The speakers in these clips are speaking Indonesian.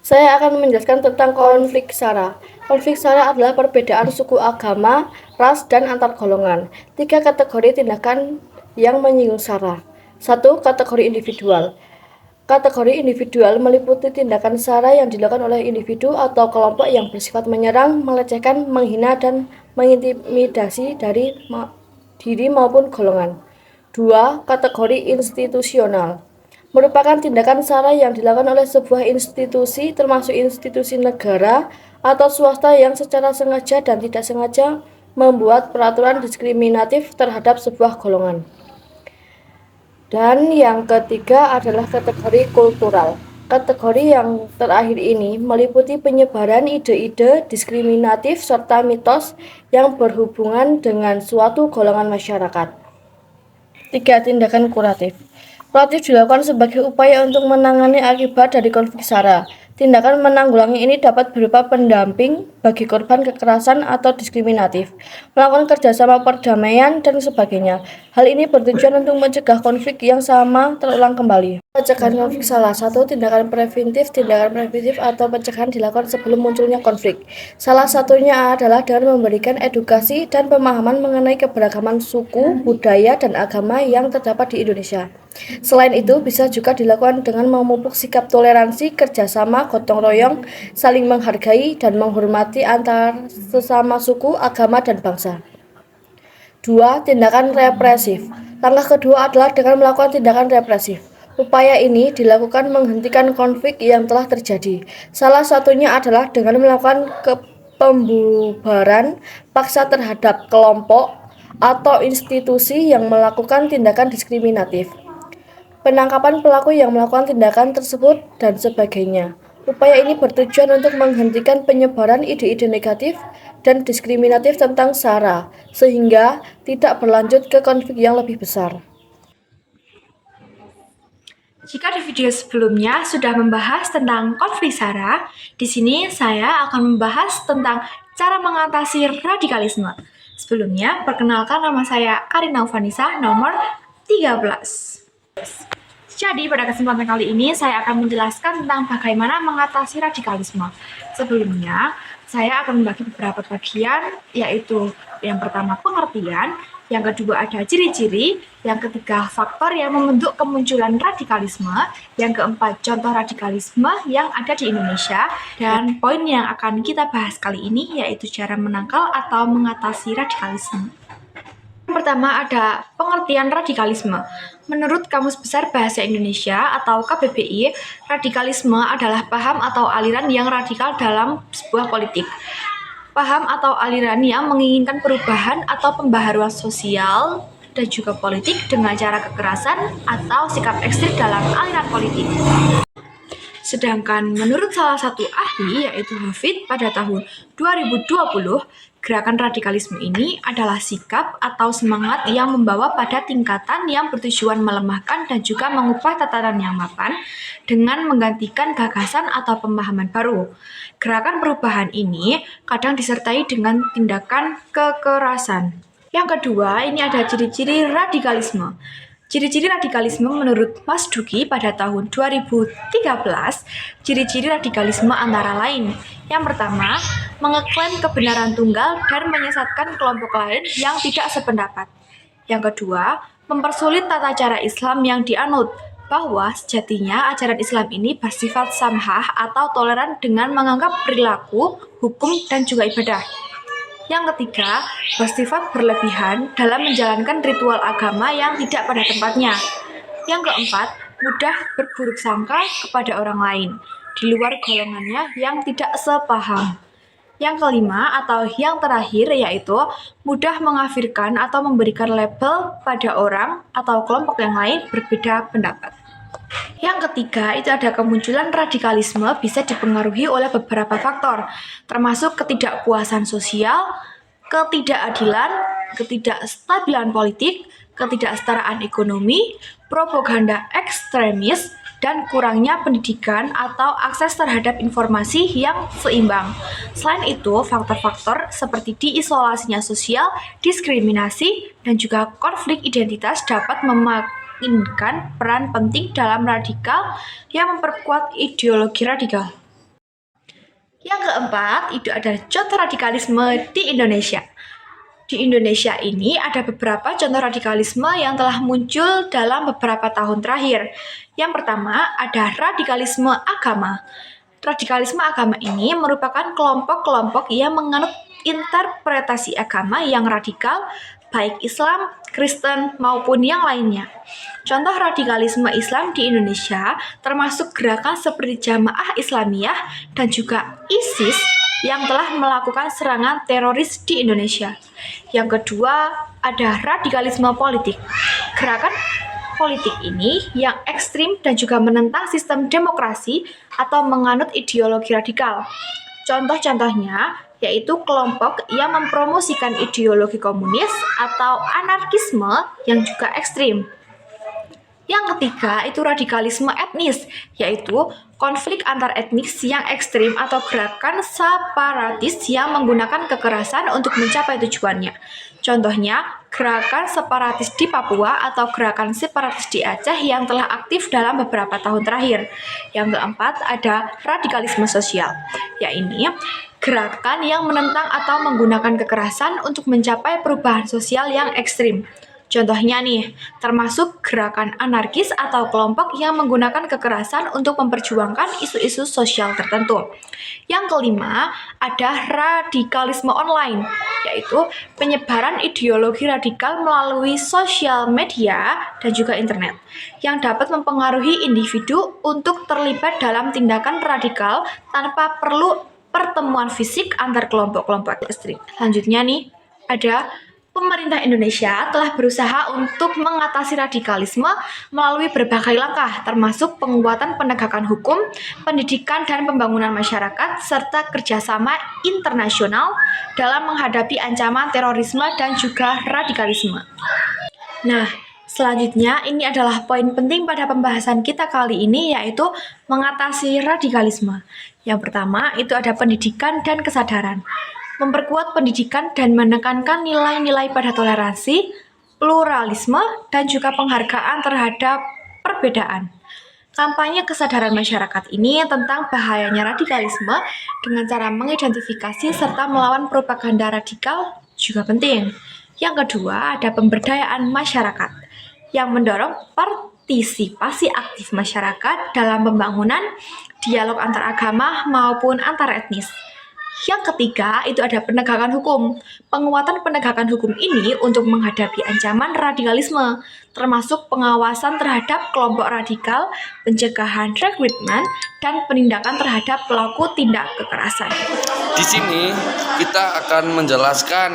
Saya akan menjelaskan tentang konflik SARA. Konflik SARA adalah perbedaan suku, agama, ras, dan antar golongan. 3 kategori tindakan yang menyinggung SARA. 1. Kategori individual. Kategori individual meliputi tindakan SARA yang dilakukan oleh individu atau kelompok yang bersifat menyerang, melecehkan, menghina, dan mengintimidasi dari diri maupun golongan. 2. Kategori institusional merupakan tindakan SARA yang dilakukan oleh sebuah institusi, termasuk institusi negara atau swasta yang secara sengaja dan tidak sengaja membuat peraturan diskriminatif terhadap sebuah golongan. Dan yang ketiga adalah kategori kultural. Kategori yang terakhir ini meliputi penyebaran ide-ide diskriminatif serta mitos yang berhubungan dengan suatu golongan masyarakat. 3. Tindakan kuratif. Kuratif dilakukan sebagai upaya untuk menangani akibat dari konflik SARA. Tindakan menanggulangi ini dapat berupa pendamping bagi korban kekerasan atau diskriminatif, melakukan kerjasama perdamaian, dan sebagainya. Hal ini bertujuan untuk mencegah konflik yang sama terulang kembali. Pencegahan konflik salah satu tindakan preventif atau pencegahan dilakukan sebelum munculnya konflik. Salah satunya adalah dengan memberikan edukasi dan pemahaman mengenai keberagaman suku, budaya, dan agama yang terdapat di Indonesia. Selain itu, bisa juga dilakukan dengan memupuk sikap toleransi, kerjasama, gotong royong, saling menghargai, dan menghormati antar sesama suku, agama, dan bangsa. 2. Tindakan represif. Langkah kedua adalah dengan melakukan tindakan represif. Upaya ini dilakukan menghentikan konflik yang telah terjadi. Salah satunya adalah dengan melakukan pembubaran paksa terhadap kelompok atau institusi yang melakukan tindakan diskriminatif, penangkapan pelaku yang melakukan tindakan tersebut, dan sebagainya. Upaya ini bertujuan untuk menghentikan penyebaran ide-ide negatif dan diskriminatif tentang SARA, sehingga tidak berlanjut ke konflik yang lebih besar. Jika di video sebelumnya sudah membahas tentang konflik SARA, di sini saya akan membahas tentang cara mengatasi radikalisme. Sebelumnya, perkenalkan nama saya Karina Vanessa, nomor 13. Jadi, pada kesempatan kali ini saya akan menjelaskan tentang bagaimana mengatasi radikalisme. Sebelumnya, saya akan membagi beberapa bagian, yaitu yang pertama pengertian, yang kedua ada ciri-ciri, yang ketiga faktor yang membentuk kemunculan radikalisme, yang keempat contoh radikalisme yang ada di Indonesia, dan poin yang akan kita bahas kali ini yaitu cara menangkal atau mengatasi radikalisme. Yang pertama ada pengertian radikalisme. Menurut Kamus Besar Bahasa Indonesia atau KBBI, radikalisme adalah paham atau aliran yang radikal dalam sebuah politik. Paham atau aliran yang menginginkan perubahan atau pembaharuan sosial dan juga politik dengan cara kekerasan atau sikap ekstrim dalam aliran politik. Sedangkan menurut salah satu ahli yaitu Hafid pada tahun 2020, gerakan radikalisme ini adalah sikap atau semangat yang membawa pada tingkatan yang bertujuan melemahkan dan juga mengubah tatanan yang mapan dengan menggantikan gagasan atau pemahaman baru. Gerakan perubahan ini kadang disertai dengan tindakan kekerasan. Yang kedua, ini ada ciri-ciri radikalisme. Ciri-ciri radikalisme menurut Mas Duki pada tahun 2013, ciri-ciri radikalisme antara lain. Yang pertama, mengeklaim kebenaran tunggal dan menyesatkan kelompok lain yang tidak sependapat. Yang kedua, mempersulit tata cara Islam yang dianut, bahwa sejatinya ajaran Islam ini bersifat samhah atau toleran dengan menganggap perilaku, hukum, dan juga ibadah. Yang ketiga, bersifat berlebihan dalam menjalankan ritual agama yang tidak pada tempatnya. Yang keempat, mudah berburuk sangka kepada orang lain di luar golongannya yang tidak sepaham. Yang kelima atau yang terakhir yaitu mudah mengafirkan atau memberikan label pada orang atau kelompok yang lain berbeda pendapat. Yang ketiga, itu ada kemunculan radikalisme bisa dipengaruhi oleh beberapa faktor, termasuk ketidakpuasan sosial, ketidakadilan, ketidakstabilan politik, ketidaksetaraan ekonomi, propaganda ekstremis, dan kurangnya pendidikan atau akses terhadap informasi yang seimbang. Selain itu, faktor-faktor seperti diisolasinya sosial, diskriminasi, dan juga konflik identitas dapat memainkan peran penting dalam radikal yang memperkuat ideologi radikal. Yang keempat, itu adalah contoh radikalisme di Indonesia. Di Indonesia ini ada beberapa contoh radikalisme yang telah muncul dalam beberapa tahun terakhir. Yang pertama, ada radikalisme agama. Radikalisme agama ini merupakan kelompok-kelompok yang menganut interpretasi agama yang radikal, baik Islam, Kristen, maupun yang lainnya. Contoh radikalisme Islam di Indonesia termasuk gerakan seperti Jamaah Islamiyah dan juga ISIS yang telah melakukan serangan teroris di Indonesia. Yang kedua, ada radikalisme politik. Gerakan politik ini yang ekstrim dan juga menentang sistem demokrasi atau menganut ideologi radikal. Contoh-contohnya yaitu kelompok yang mempromosikan ideologi komunis atau anarkisme yang juga ekstrim. Yang ketiga itu radikalisme etnis, yaitu konflik antar etnis yang ekstrim atau gerakan separatis yang menggunakan kekerasan untuk mencapai tujuannya. Contohnya, gerakan separatis di Papua atau gerakan separatis di Aceh yang telah aktif dalam beberapa tahun terakhir. Yang keempat ada radikalisme sosial, yaitu gerakan yang menentang atau menggunakan kekerasan untuk mencapai perubahan sosial yang ekstrim. Contohnya nih, termasuk gerakan anarkis atau kelompok yang menggunakan kekerasan untuk memperjuangkan isu-isu sosial tertentu. Yang kelima, ada radikalisme online, yaitu penyebaran ideologi radikal melalui sosial media dan juga internet, yang dapat mempengaruhi individu untuk terlibat dalam tindakan radikal tanpa perlu pertemuan fisik antar kelompok-kelompok ekstrim. Selanjutnya nih, ada pemerintah Indonesia telah berusaha untuk mengatasi radikalisme melalui berbagai langkah, termasuk penguatan penegakan hukum, pendidikan dan pembangunan masyarakat, serta kerjasama internasional dalam menghadapi ancaman terorisme dan juga radikalisme. Nah, selanjutnya ini adalah poin penting pada pembahasan kita kali ini, yaitu mengatasi radikalisme. Yang pertama itu ada pendidikan dan kesadaran. Memperkuat pendidikan dan menekankan nilai-nilai pada toleransi, pluralisme, dan juga penghargaan terhadap perbedaan. Kampanye kesadaran masyarakat ini tentang bahayanya radikalisme dengan cara mengidentifikasi serta melawan propaganda radikal juga penting. Yang kedua, ada pemberdayaan masyarakat yang mendorong partisipasi aktif masyarakat dalam pembangunan dialog antar agama maupun antar etnis. Yang ketiga, itu ada penegakan hukum. Penguatan penegakan hukum ini untuk menghadapi ancaman radikalisme, termasuk pengawasan terhadap kelompok radikal, pencegahan rekrutmen, dan penindakan terhadap pelaku tindak kekerasan. Di sini kita akan menjelaskan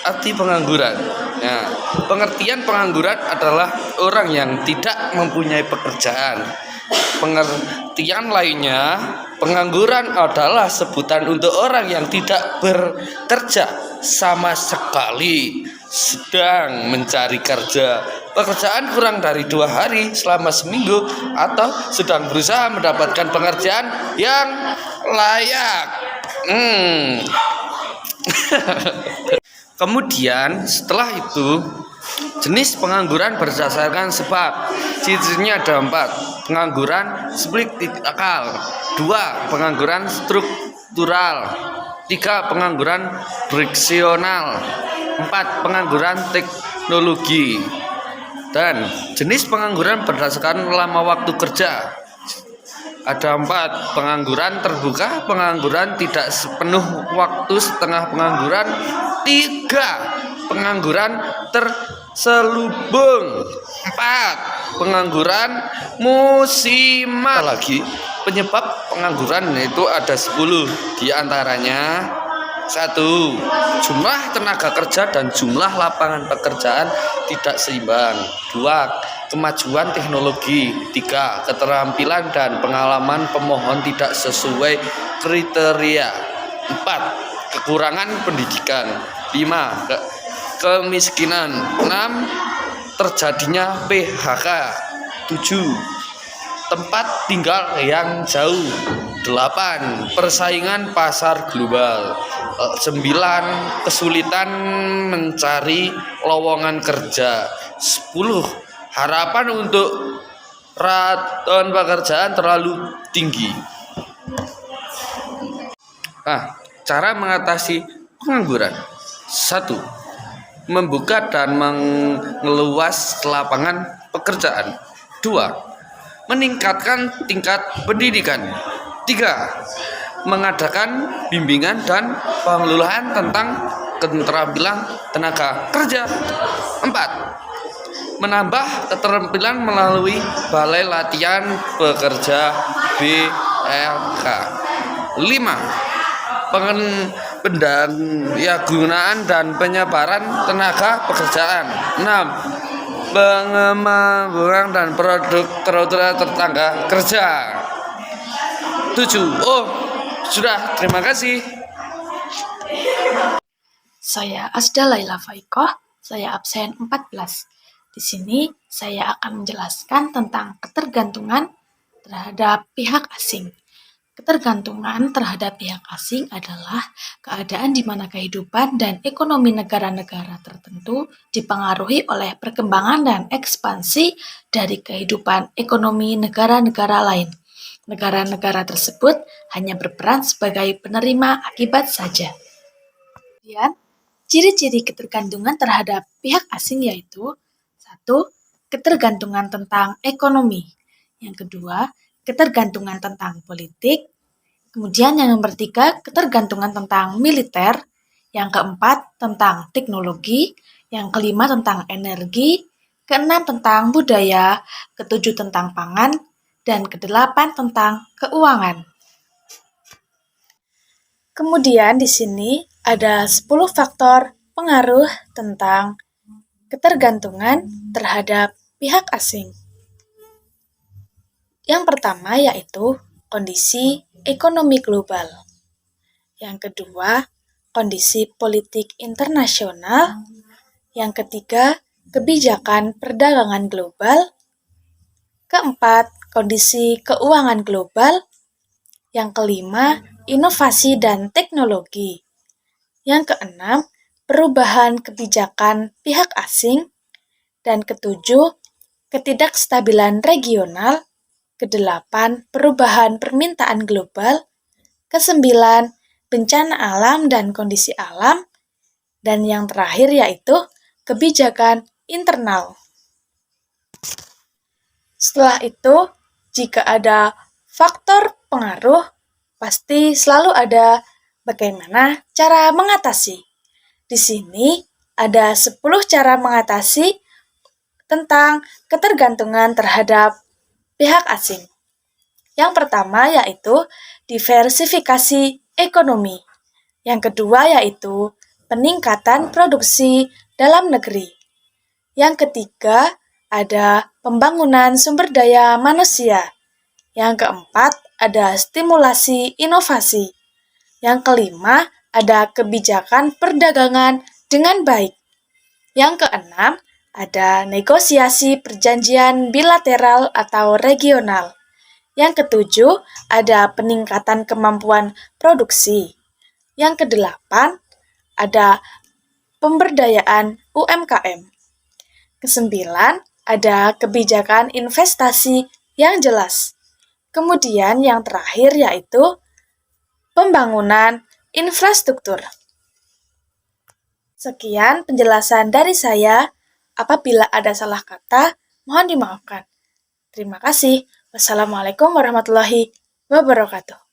arti pengangguran. Nah, pengertian pengangguran adalah orang yang tidak mempunyai pekerjaan. Pengertian lainnya, pengangguran adalah sebutan untuk orang yang tidak bekerja sama sekali, sedang mencari kerja, pekerjaan kurang dari 2 hari selama seminggu, atau sedang berusaha mendapatkan pekerjaan yang layak. Kemudian setelah itu, jenis pengangguran berdasarkan sebab. Ciri-cirinya ada 4. Pengangguran struktural, 2. Pengangguran struktural, 3. Pengangguran friksional, 4. Pengangguran teknologi. Dan jenis pengangguran berdasarkan lama waktu kerja. Ada 4. Pengangguran terbuka, pengangguran tidak sepenuh waktu, setengah pengangguran, 3. Pengangguran terselubung, 4. Pengangguran musiman. Lagi penyebab pengangguran itu ada 10, diantaranya 1. Jumlah tenaga kerja dan jumlah lapangan pekerjaan tidak seimbang. 2. Kemajuan teknologi. 3. Keterampilan dan pengalaman pemohon tidak sesuai kriteria. 4. Kekurangan pendidikan. 5. Kemiskinan. 6. Terjadinya PHK. 7. Tempat tinggal yang jauh. 8. Persaingan pasar global. 9. Kesulitan mencari lowongan kerja. 10. Harapan untuk rata pekerjaan terlalu tinggi. Cara mengatasi pengangguran. 1. Membuka dan mengeluas lapangan pekerjaan. 2. Meningkatkan tingkat pendidikan. 3. Mengadakan bimbingan dan pengelolaan tentang keterampilan tenaga kerja. 4. Menambah keterampilan melalui Balai Latihan Pekerja BLK. 5. Pendayagunaan dan penyebaran tenaga pekerjaan. 6. Pengembangan dan produk tetangga kerja. 7. Sudah, terima kasih. Saya Asda Laila Faikoh, saya absen 14. Di sini saya akan menjelaskan tentang ketergantungan terhadap pihak asing. Ketergantungan terhadap pihak asing adalah keadaan di mana kehidupan dan ekonomi negara-negara tertentu dipengaruhi oleh perkembangan dan ekspansi dari kehidupan ekonomi negara-negara lain. Negara-negara tersebut hanya berperan sebagai penerima akibat saja. Kemudian, ciri-ciri ketergantungan terhadap pihak asing yaitu 1. Ketergantungan tentang ekonomi. Yang kedua, ketergantungan tentang politik. Kemudian yang nomor 3, ketergantungan tentang militer. Yang keempat, tentang teknologi. Yang kelima, tentang energi. Keenam, tentang budaya. Ketujuh, tentang pangan. Dan kedelapan, tentang keuangan. Kemudian di sini ada 10 faktor pengaruh tentang ketergantungan terhadap pihak asing. Yang pertama yaitu kondisi ekonomi global. Yang kedua, kondisi politik internasional. Yang ketiga, kebijakan perdagangan global. Keempat, kondisi keuangan global. Yang kelima, inovasi dan teknologi. Yang keenam, perubahan kebijakan pihak asing. Dan ketujuh, ketidakstabilan regional. Kedelapan, perubahan permintaan global. Kesembilan, bencana alam dan kondisi alam. Dan yang terakhir yaitu kebijakan internal. Setelah itu, jika ada faktor pengaruh, pasti selalu ada bagaimana cara mengatasi. Di sini ada 10 cara mengatasi tentang ketergantungan terhadap pihak asing. Yang pertama yaitu diversifikasi ekonomi. Yang kedua yaitu peningkatan produksi dalam negeri. Yang ketiga ada pembangunan sumber daya manusia. Yang keempat ada stimulasi inovasi. Yang kelima ada kebijakan perdagangan dengan baik. Yang keenam ada negosiasi perjanjian bilateral atau regional. Yang ketujuh, ada peningkatan kemampuan produksi. Yang kedelapan, ada pemberdayaan UMKM. Kesembilan, ada kebijakan investasi yang jelas. Kemudian yang terakhir yaitu pembangunan infrastruktur. Sekian penjelasan dari saya. Apabila ada salah kata, mohon dimaafkan. Terima kasih. Wassalamualaikum warahmatullahi wabarakatuh.